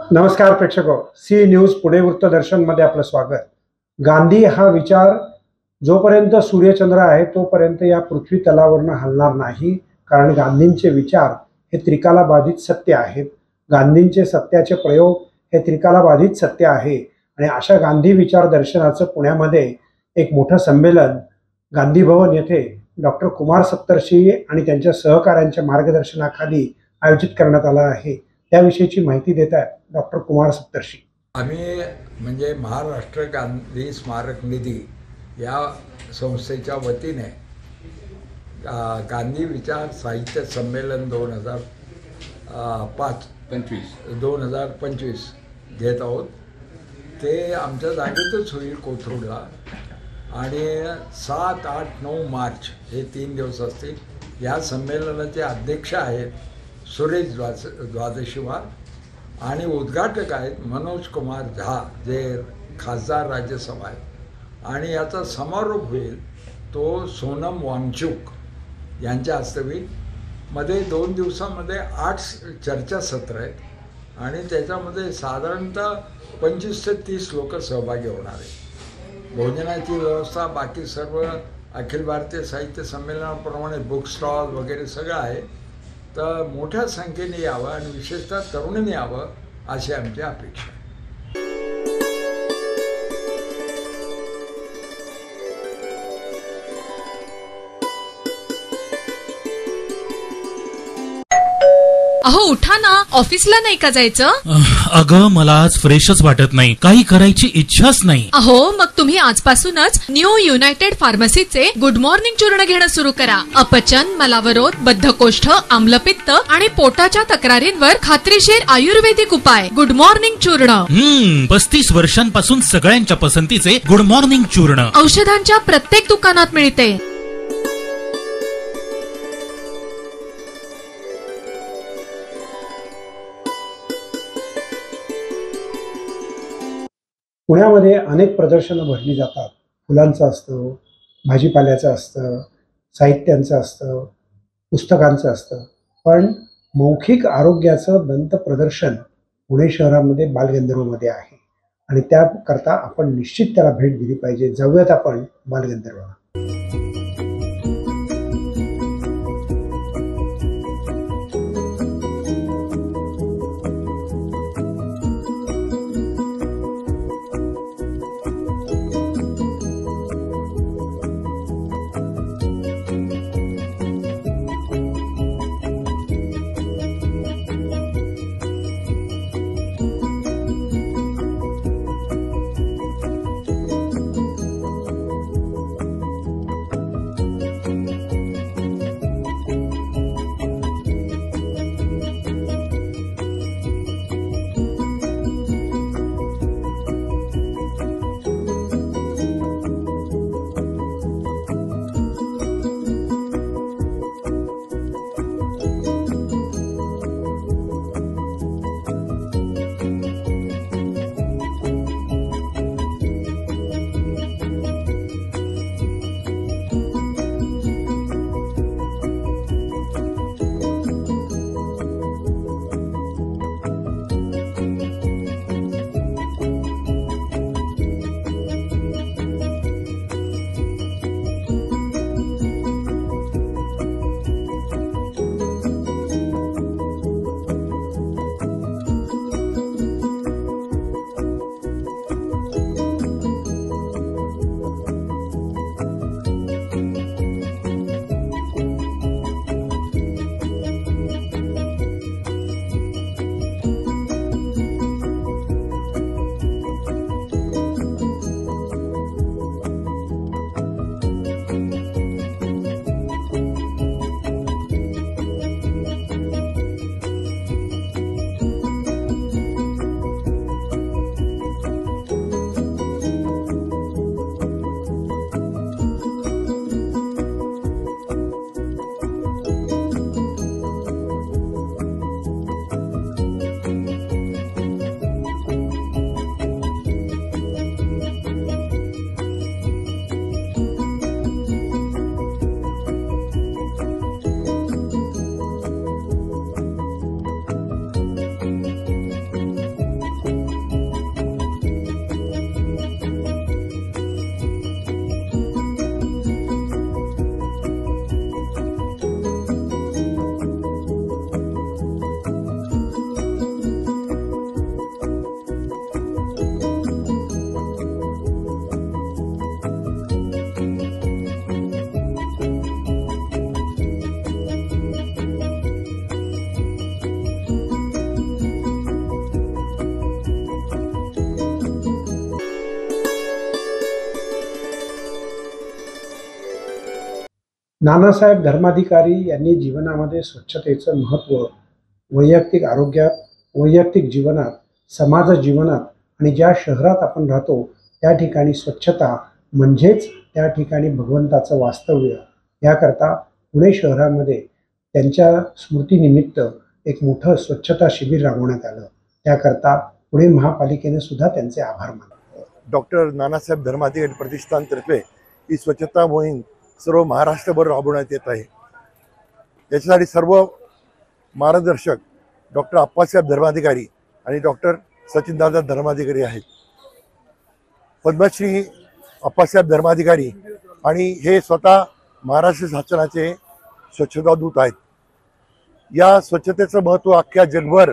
नमस्कार प्रेक्षको, C news Pune वृत्तदर्शन मध्ये आपलं स्वागत. गांधी हा विचार जोपर्यंत सूर्यचंद्र आहे तोपर्यंत या पृथ्वी तलावरनं हलणार नाही. कारण गांधींचे विचार हे त्रिकालाबाधित सत्य आहेत. गांधींचे सत्याचे प्रयोग हे त्रिकालाबाधित सत्य आहे. आणि अशा गांधी विचार दर्शनाचं पुण्यामध्ये एक मोठं संमेलन गांधी भवन येथे डॉक्टर कुमार सप्तर्षी आणि त्यांच्या सहकाऱ्यांच्या मार्गदर्शनाखाली आयोजित करण्यात आला आहे. त्याविषयीची माहिती देत आहेत डॉक्टर कुमार सप्तर्षी. आम्ही म्हणजे महाराष्ट्र गांधी स्मारक निधी या संस्थेच्या वतीने गांधी विचार साहित्य संमेलन 2025 घेत आहोत. ते आमच्या जागेतच होईल कोथरूडला. आणि 7, 8, 9 मार्च हे 3 दिवस असतील. या संमेलनाचे अध्यक्ष आहेत सुरेश द्वादशीवार आणि उद्घाटक आहेत मनोज कुमार झा, जे खासदार राज्यसभा आहेत. आणि याचा समारोप होईल तो सोनम वांगचुक यांच्या हस्ते होईल. मध्ये 2 दिवसामध्ये 8 चर्चासत्र आहेत आणि त्याच्यामध्ये साधारणतः 25 ते 30 लोक सहभागी होणार आहेत. भोजनाची व्यवस्था बाकी सर्व अखिल भारतीय साहित्य संमेलनाप्रमाणे बुक स्टॉल वगैरे सगळं आहे. तर मोठ्या संख्येने यावं आणि विशेषतः तरुणांनी यावं अशी आमची अपेक्षा आहे. अहो उठा ना, ऑफिसला नाही का जायचं? अगं मला आज फ्रेशच वाटत नाही, काही करायची इच्छाच नाही. अहो मग तुम्ही आजपासूनच न्यू युनायटेड फार्मसीचे गुड मॉर्निंग चूर्ण घेणं सुरू करा. अपचन, मलावरोध, बद्धकोष्ठ, आम्लपित्त आणि पोटाच्या तक्रारींवर खात्रीशीर आयुर्वेदिक उपाय. गुड मॉर्निंग चूर्ण. 35 वर्षांपासून सगळ्यांच्या पसंतीचे गुड मॉर्निंग चूर्ण औषधांच्या प्रत्येक दुकानात मिळते. पुण्यामध्ये अनेक प्रदर्शनं भरली जातात. फुलांचं असतं, भाजीपाल्याचं असतं, साहित्यांचं असतं, पुस्तकांचं असतं. पण मौखिक आरोग्याचं दंत प्रदर्शन पुणे शहरामध्ये बालगंधर्वमध्ये आहे आणि त्याकरता आपण निश्चित त्याला भेट दिली पाहिजे. जाऊयात आपण बालगंधर्वला. नानासाहेब धर्माधिकारी यांनी जीवनामध्ये स्वच्छतेचं महत्त्व वैयक्तिक आरोग्यात, वैयक्तिक जीवनात, समाज जीवनात आणि ज्या शहरात आपण राहतो त्या ठिकाणी स्वच्छता म्हणजेच त्या ठिकाणी भगवंताचं वास्तव्य, याकरता पुणे शहरामध्ये त्यांच्या स्मृतीनिमित्त एक मोठं स्वच्छता शिबिर राबवण्यात आलं. त्याकरता पुणे महापालिकेने सुद्धा त्यांचे आभार मानले. डॉक्टर नानासाहेब धर्माधिकारी प्रतिष्ठानतर्फे ही स्वच्छता मोहीम सर्व महाराष्ट्रभर राबवण्यात येत आहे. याच्यासाठी सर्व मार्गदर्शक डॉक्टर अप्पासाहेब धर्माधिकारी आणि डॉक्टर सचिनदादा धर्माधिकारी आहेत. पद्मश्री अप्पासाहेब धर्माधिकारी आणि हे स्वतः महाराष्ट्र शासनाचे स्वच्छता दूत आहेत. या स्वच्छतेचं महत्त्व अख्ख्या जगभर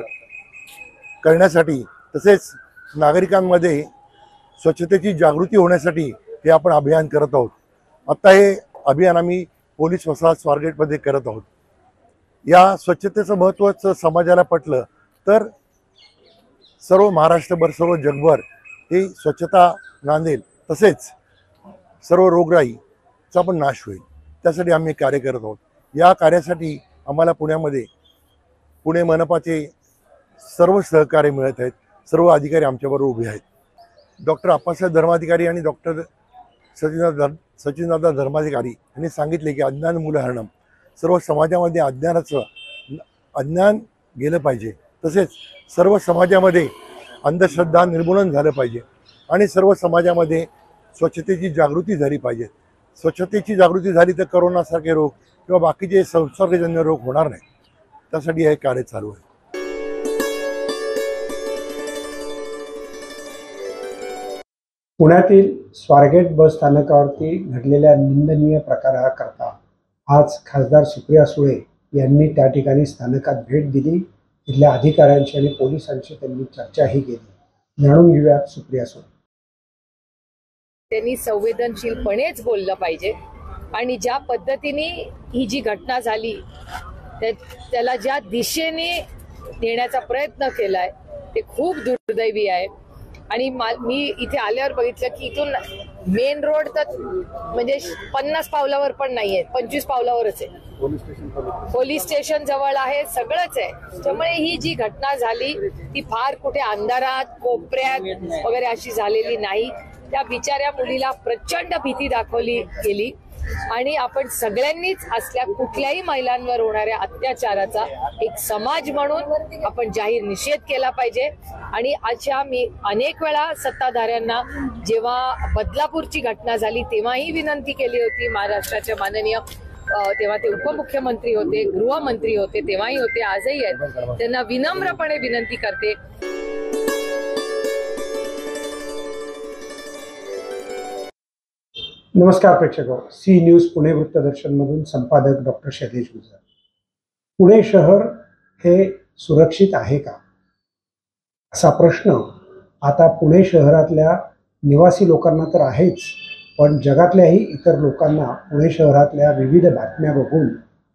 करण्यासाठी तसेच नागरिकांमध्ये स्वच्छतेची जागृती होण्यासाठी हे आपण अभियान करत आहोत. आता हे अभियान आम्ही पोलीस वसाहत स्वारगेटमध्ये करत आहोत. या स्वच्छतेचं महत्त्व समाजाला पटलं तर सर्व महाराष्ट्रभर, सर्व जगभर ही स्वच्छता नांदेल, तसेच सर्व रोगराईचा पण नाश होईल. त्यासाठी आम्ही कार्य करत आहोत. या कार्यासाठी आम्हाला पुण्यामध्ये पुणे मनपाचे सर्व सहकार्य मिळत आहेत. सर्व अधिकारी आमच्याबरोबर उभे आहेत. डॉक्टर अप्पासाहेब धर्माधिकारी आणि डॉक्टर सचिनदादा धर्माधिकारी यांनी सांगितले की अज्ञान मूलहरणम, सर्व समाजामध्ये अज्ञान गेलं पाहिजे, तसेच सर्व समाजामध्ये अंधश्रद्धा निर्मूलन झालं पाहिजे आणि सर्व समाजामध्ये स्वच्छतेची जागृती झाली पाहिजे. स्वच्छतेची जागृती झाली तर करोनासारखे रोग किंवा बाकीचे संसर्गजन्य रोग होणार नाही. त्यासाठी हे कार्य चालू आहे. पुण्यातील स्वारगेट बस स्थानकावरती घडलेल्या निंदनीय प्रकाराकरता आज खासदार सुप्रिया सुळे यांनी त्या ठिकाणी स्थानकात भेट दिली. तिथल्या अधिकाऱ्यांशी आणि पोलिसांशी त्यांनी चर्चाही केली. जाणून घेऊयात सुप्रिया सुळे. त्यांनी संवेदनशीलपणेच बोललं पाहिजे आणि ज्या पद्धतीने ही जी घटना झाली त्याला ज्या दिशेने नेण्याचा प्रयत्न केलाय ते खूप दुर्दैवी आहे. आणि मी इथे आल्यावर बघितलं की इथून मेन रोड तर म्हणजे 50 पावलावर पण नाहीये, 25 पावलावरच आहे. पोलीस स्टेशन जवळ आहे, सगळंच आहे. त्यामुळे ही जी घटना झाली ती फार कुठे अंधारात कोपऱ्यात वगैरे अशी झालेली नाही. त्या बिचाऱ्या मुलीला प्रचंड भीती दाखवली गेली आणि आपण सगळ्यांनीच असल्या कुठल्याही महिलांवर होणाऱ्या अत्याचाराचा एक समाज म्हणून आपण जाहीर निषेध केला पाहिजे. आणि अशा मी अनेक वेळा सत्ताधाऱ्यांना जेव्हा बदलापूरची घटना झाली तेव्हाही विनंती केली होती. महाराष्ट्राच्या माननीय तेव्हा ते उपमुख्यमंत्री होते, गृहमंत्री होते, तेव्हाही होते, आजही आहेत. त्यांना विनम्रपणे विनंती करते. नमस्कार प्रेक्षक, सी न्यूज पुणे वृत्तदर्शनमधून संपादक डॉक्टर शैलेश गुजर. पुणे शहर हे सुरक्षित आहे का असा प्रश्न आता पुणे शहरातल्या निवासी लोकांना तर आहेच, पण जगातल्याही इतर लोकांना पुणे शहरातल्या विविध बातम्या बघून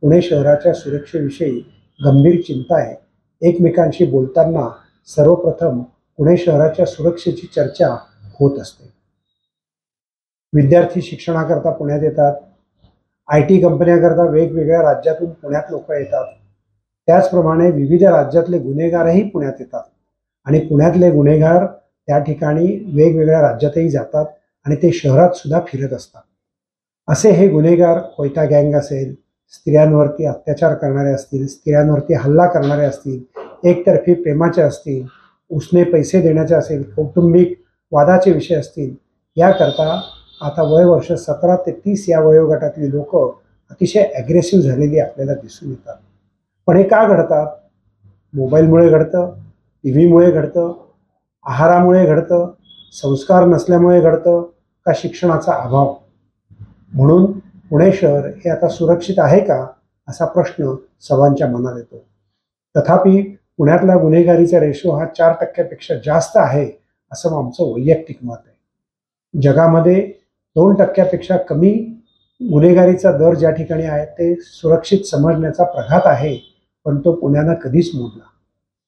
पुणे शहराच्या सुरक्षेविषयी गंभीर चिंता आहे. एकमेकांशी बोलताना सर्वप्रथम पुणे शहराच्या सुरक्षेची चर्चा होत असते. विद्यार्थी शिक्षणाकरता पुण्यात येतात, IT कंपन्याकरता वेगवेगळ्या राज्यातून पुण्यात लोक येतात. त्याचप्रमाणे विविध राज्यातले गुन्हेगारही पुण्यात येतात आणि पुण्यातले गुन्हेगार त्या ठिकाणी वेगवेगळ्या राज्यातही जातात आणि ते शहरात सुद्धा फिरत असतात. असे हे गुन्हेगार कोयता गँग असेल, स्त्रियांवरती अत्याचार करणारे असतील, स्त्रियांवरती हल्ला करणारे असतील, एकतर्फी प्रेमाचे असतील, उसने पैसे देण्याचे असेल, कौटुंबिक वादाचे विषय असतील, याकरता आता वयवर्ष 17 ते 30 या वयोगटातली लोक अतिशय ॲग्रेसिव्ह झालेली आपल्याला दिसून येतात. पण हे का घडतात? मोबाईलमुळे घडतं, TV मुळे घडतं, आहारामुळे घडतं, संस्कार नसल्यामुळे घडतं का शिक्षणाचा अभाव? म्हणून पुणे शहर हे आता सुरक्षित आहे का असा प्रश्न सर्वांच्या मनात येतो. तथापि पुण्यातला गुन्हेगारीचा रेशो हा 4% जास्त आहे असं आमचं वैयक्तिक मत आहे. जगामध्ये 2% कमी गुन्हेगारीचा दर ज्या ठिकाणी आहे ते सुरक्षित समजण्याचा प्रघात आहे, पण तो पुण्यानं कधीच मोडला.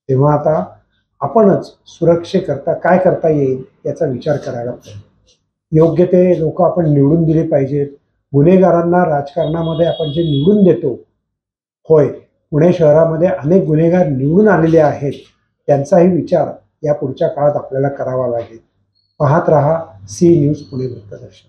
तेव्हा आता आपणच सुरक्षेकरता काय करता येईल याचा विचार करायला पाहिजे. योग्य ते लोक आपण निवडून दिले पाहिजेत, गुन्हेगारांना राजकारणामध्ये आपण जे निवडून देतो, होय पुणे शहरामध्ये अनेक गुन्हेगार निवडून आलेले आहेत, त्यांचाही विचार या पुढच्या काळात आपल्याला करावा लागेल. पाहत रहा सी न्यूज पुणे वृत्तदर्शन.